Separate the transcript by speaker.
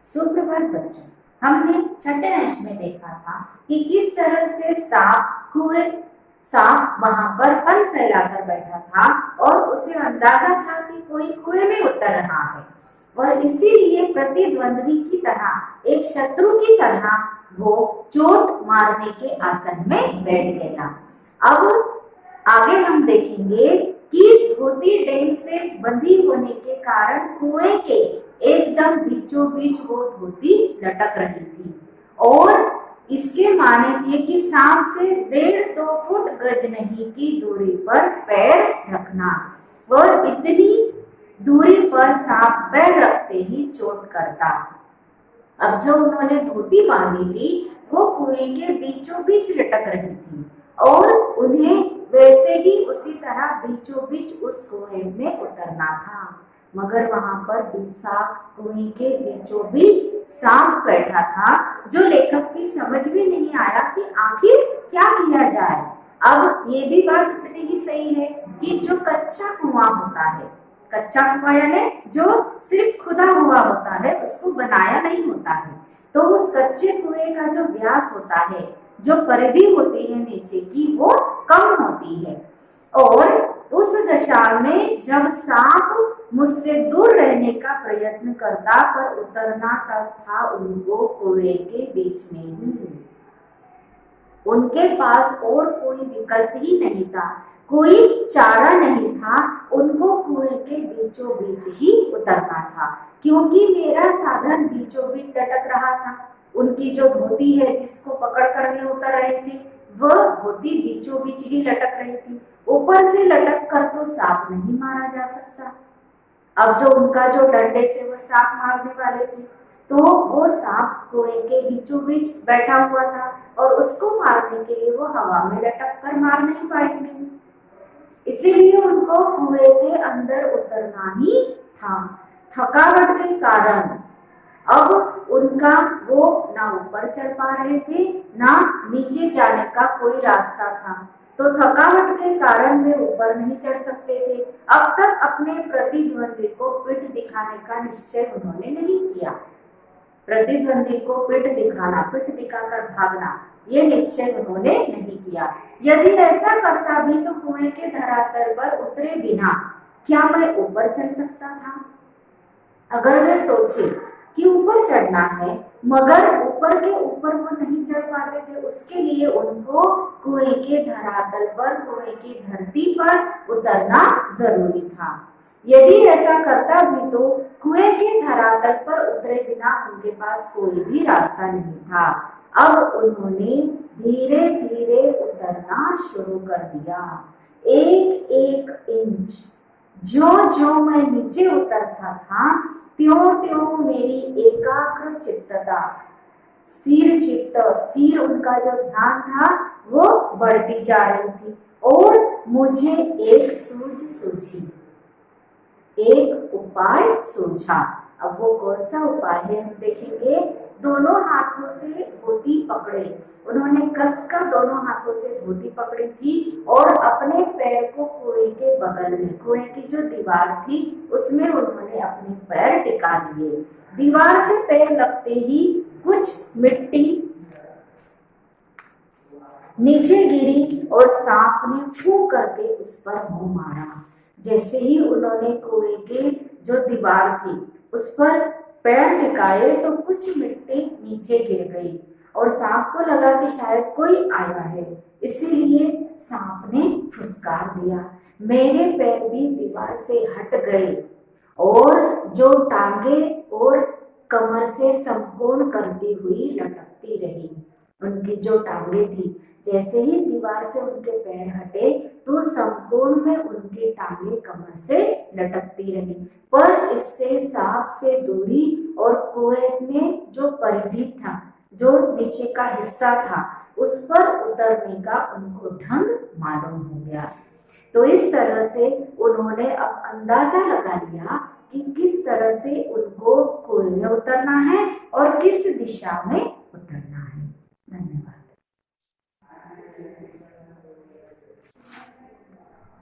Speaker 1: सुप्रभात बच्चों। हमने छठे अंश में देखा था कि किस तरह से सांप वहां पर फल फैलाकर बैठा था और उसे अंदाजा था कि कोई कुएं में उतर रहा है और इसीलिए प्रतिद्वंद्वी की तरह, एक शत्रु की तरह वो चोट मारने के आसन में बैठ गया। अब आगे हम देखेंगे कि धोती डेंग से बंधी होने के कारण कुएं के एकदम बीचों बीच वो धोती लटक रही थी और इसके माने थे कि सांप से 1.5-2 फुट गज नहीं की दूरी पर पैर रखना और इतनी दूरी पर सांप पैर रखते ही चोट करता। अब जो उन्होंने धोती बांधी थी वो कुएं के बीचों बीच लटक रही थी और उन्हें वैसे ही उसी तरह बीचों बीच उस कुएं में उतरना था, मगर वहां पर कुएं के बीचों बीच सांप बैठा था जो लेखक की समझ में नहीं आया कि आखिर क्या किया जाए। अब ये भी बात इतनी ही सही है कि जो कच्चा कुआं होता है, कच्चा कुआं यानी जो सिर्फ खुदा हुआ होता है, उसको बनाया नहीं होता है, तो उस कच्चे कुएं का जो व्यास होता है, जो परिधि होती है नीचे की, वो कम होती है और उस दशा में जब सांप मुझसे दूर रहने का प्रयत्न करता पर उतरना तब था उनको कुएं के बीच में ही। उनके पास और कोई विकल्प ही नहीं था, कोई चारा नहीं था, उनको कुएं के बीचों बीच ही उतरना था क्योंकि मेरा साधन बीचों बीच लटक रहा था। उनकी जो धोती है जिसको पकड़ कर वे उतर रहे थे, वह धोती बीचों बीच ही लटक रही थी। ऊपर से लटक कर तो सांप नहीं मारा जा सकता। अब जो उनका जो डंडे से वो सांप मारने वाले थे, तो वो सांप कुएं के बीचों बीच बैठा हुआ था और उसको मारने के लिए वो हवा में लटक कर मार नहीं पाएंगे, इसीलिए उनको कुएं के अंदर उतरना ही था। थकावट के कारण अब उनका वो ना ऊपर चढ़ पा रहे थे ना नीचे जाने का कोई रास्ता था, तो थकावट के कारण वे ऊपर नहीं चढ़ सकते थे। अब तक अपने प्रतिद्वंदी को पीठ दिखाने का निश्चय उन्होंने नहीं किया। प्रतिद्वंदी को पीठ दिखाना, पीठ दिखाकर भागना, ये निश्चय उन्होंने नहीं किया। यदि ऐसा करता भी तो कुएं के धरातल पर उतरे बिना क्या मैं ऊपर चढ़ सकता था? अगर वे सोचे कि ऊपर चढ़ना है मगर ऊपर के ऊपर वो नहीं चढ़ पाते थे, उसके लिए उनको कुएं के धरातल पर, कुएं की धरती पर उतरना जरूरी था। यदि ऐसा करता भी तो कुएं के धरातल पर उतरे बिना उनके पास कोई भी रास्ता नहीं था। अब उन्होंने धीरे धीरे उतरना शुरू कर दिया, एक एक इंच। जो जो मैं नीचे उतरता था त्यों त्यों मेरी एकाग्र चित्तता, स्थिर चित्त, स्थिर उनका जो ध्यान था वो बढ़ती जा रही थी और मुझे एक सूझ सूझी, एक उपाय सूझा। अब वो कौन सा उपाय है हम देखेंगे। दोनों हाथों से धोती पकड़े, उन्होंने कसकर दोनों हाथों से धोती पकड़ी थी और अपने पैर को कुएं के बगल में, कुएं की जो दीवार थी उसमें उन्होंने अपने पैर टिका दिए। दीवार से पैर लगते ही कुछ मिट्टी नीचे गिरी और सांप ने फू करके उस पर मुंह मारा। जैसे ही उन्होंने कुएं के जो दीवार थी उस पर पैर टिकाए तो कुछ मिट्टी नीचे गिर गई और सांप को लगा कि शायद कोई आया है, इसीलिए सांप ने फुसकार दिया। मेरे पैर भी दीवार से हट गए और जो टांगे और कमर से संपूर्ण करती हुई लटकती रही। उनकी जो टांगे थी, जैसे ही दीवार से उनके पैर हटे तो संपूर्ण में उनकी टांगे कमर से लटकती रही, पर इससे सांप से दूरी और कुएं में जो परिधि था, जो नीचे का हिस्सा था, उस पर उतरने का उनको ढंग मालूम हो गया। तो इस तरह से उन्होंने अब अंदाजा लगा लिया कि किस तरह से उनको कुएं में उतरना है और किस दिशा में उतरना है।